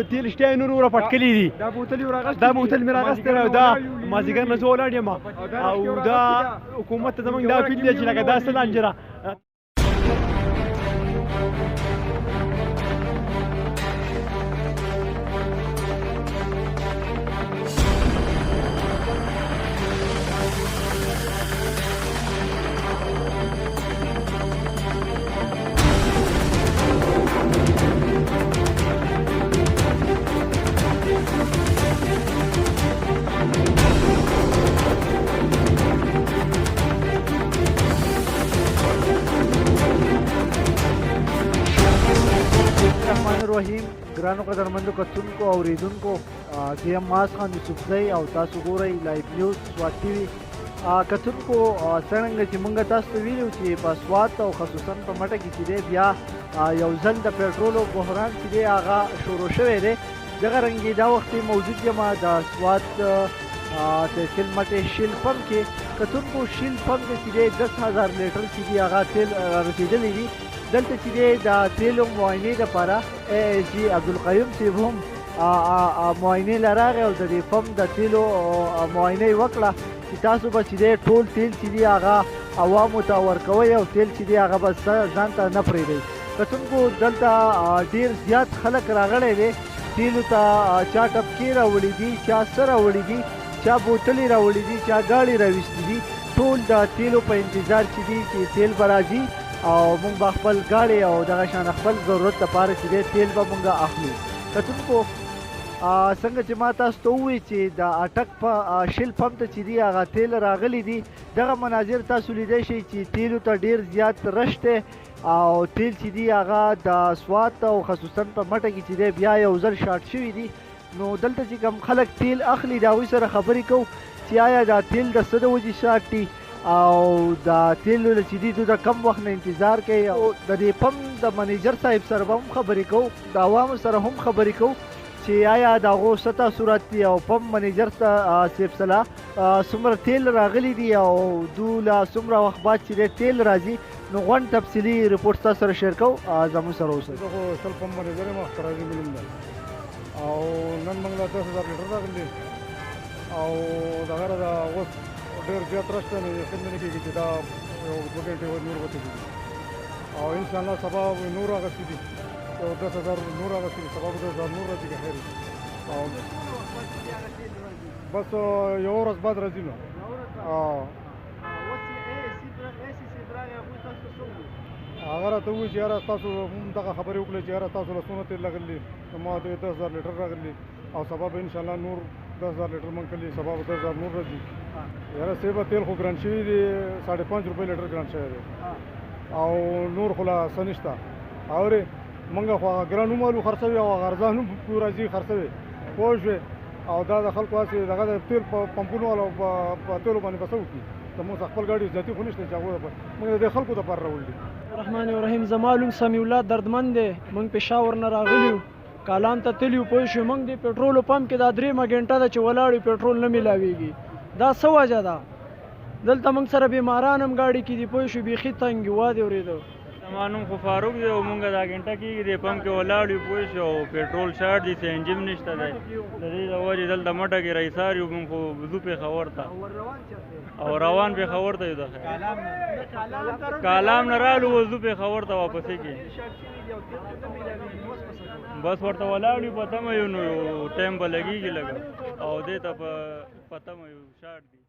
تیل شته نور ور پټکلی دي دا بوتل یو راغست دا بوتل مې راغستی دا مازدیګر نه زه ولاړ یم او دا حکومت ته زموږ دا اپیل دی چې لکه دا څه لانجه الرحیم ګرانو قدرمندو کتونکو اوریدونکو زه یم معاذ خان یوسفزی او تاسو ګورئ لایو نیوز سوات ټي وي کتونکو څرنګه چې موږ تاسو ته ویلو چې په سوات او خصوصا په مټه کې چې دی بیا یو ځل د پېټرولو بحران چې دی هغه شروع شوی دی دغه رنګې دا وخت موجود یم د سوات تحصیل مټې شیل پمپ کې کتونکو شیل پمپ کې چې دی 10,000 لیټر چې دی هغه تیل رسېدلی دي دلته چې دی د تیلو معاینې دپاره AIG عبدالقیوم صاحب هم معاینې له راغی او د دې پمپ د تیلو معاینه یې وکړه چې تاسو به چې دی ټول تیل چې دی هغه عوامو ته ورکوئ او تیل چې دی هغه به ځان ته نه پرېږدئ کتونکو دلته ډېر زیات خلک راغلی دی تیلو ته چا ټپکې راوړي دي چا څه راوړي دي چا بوتلې راوړي دي چا ګاډې راویستي دي ټول د تیلو په انتظار چې دي چې تیل به راځي او موږ به خپل ګاډې او دغه شان خپل ضرورت لپاره چې دی تیل به موږ اخلو کتونکو څنګه چې ما تاسو ته ووایي چې د اټک په شیل پمپ ته چې دي هغه تیل راغلی دي دغه مناظر تاسو لیدی شئ چې تیلو ته ډېر زیات رش دی او تیل چې دي هغه د سوات او خصوصا په مټه کې چې دی بیا یو ځل شارټ شوي دي نو دلته چې کوم خلک تیل اخلي د هغوی سره خبرې کوو چې آیا دا تیل د څه د وجې شارټ دي او د تیلو چې دي دوی د کم وخت نه انتظار کوي او د دې پمپ د منیجر صاحب سره به هم خبرې کوو د عوامو سره هم خبرې کوو چې آیا د هغو څه تاثرات دي او پمپ منیجر صاحب سره څومره تیل راغلی دي او دوی له څومره وخت بعد چې دی تیل راځي نو غونډ تفصیلي رپورټ تاسو سره شیر کوو زموږ سره اوسئ زه خو شل پمپ منیجر یم اختراجي ملم ده او نن موږ له 10,000 لیټر راغلي او دغه د اوس ډېر زیات رش دی نو یقین مې نه کېږي چې دا یو 2 ګنټې نور به تېرېږي او انشاءالله سبا به نور اخیستي دي یو 10,000 نور اخیستي دي سبا به 10,000 نور راځي که خیر او بس یو ورځ بعد راځي نو هغه راته ووایي چې یاره تاسو هم دغه خبرې وکړئ چې یاره تاسو له څومره تېل راغلي ما ته 10,000 لیټر راغلي او سبا به انشاءالله نور 10,000 لیټر موږ کړي سبا به 10,000 نور راځي یاره صاحبه تیل خو ګران شوي دي 5.5 روپۍ لیټر ګران شوی دی او نور خو لا څه نشته اورې موږ خو هغه ګران ومالو خرڅوي او هغه ارزان هم راځي خرڅوي پوه شوې او دا د خلکو هسې دغه د تیل په پمپونو والا په تیلو باندې به څه وکړي زموږ خپل ګاډي ذاتي خو نشته چې هغوی موږ د دې خلکو دپاره راوړي رحمان الرحیم زما نوم سمیع الله دردمند دی موږ پېښور نه راغلي یو کالام ته تللي یو پوه شوې موږ د پېټرولو پمپ کې دا 3 غنټه ده چې ولاړ یو پېټرول نه میلاویږي دا څه وجه ده دلته موږ سره بیماران هم ګاډي کې دي پوه شو بیخي تنګ وا دی اورېدو زما نوم خو فاروق دی او موږ دا غنټه کېږي د پمپ کې ولاړ یو پوه شو پېټرول شارټ دي سی انجن نشته دی د دې د وجې دلته مټه کې رئیسار یو موږ خو ځو پېښور ته او روان پېښور ته یو د کالام نه رالو وځو پېښور ته واپسې کې بس ورته ولاړ یو په تمه یو نو ټایم به لګېږي لږه او دې ته په تمه یو شارټ دي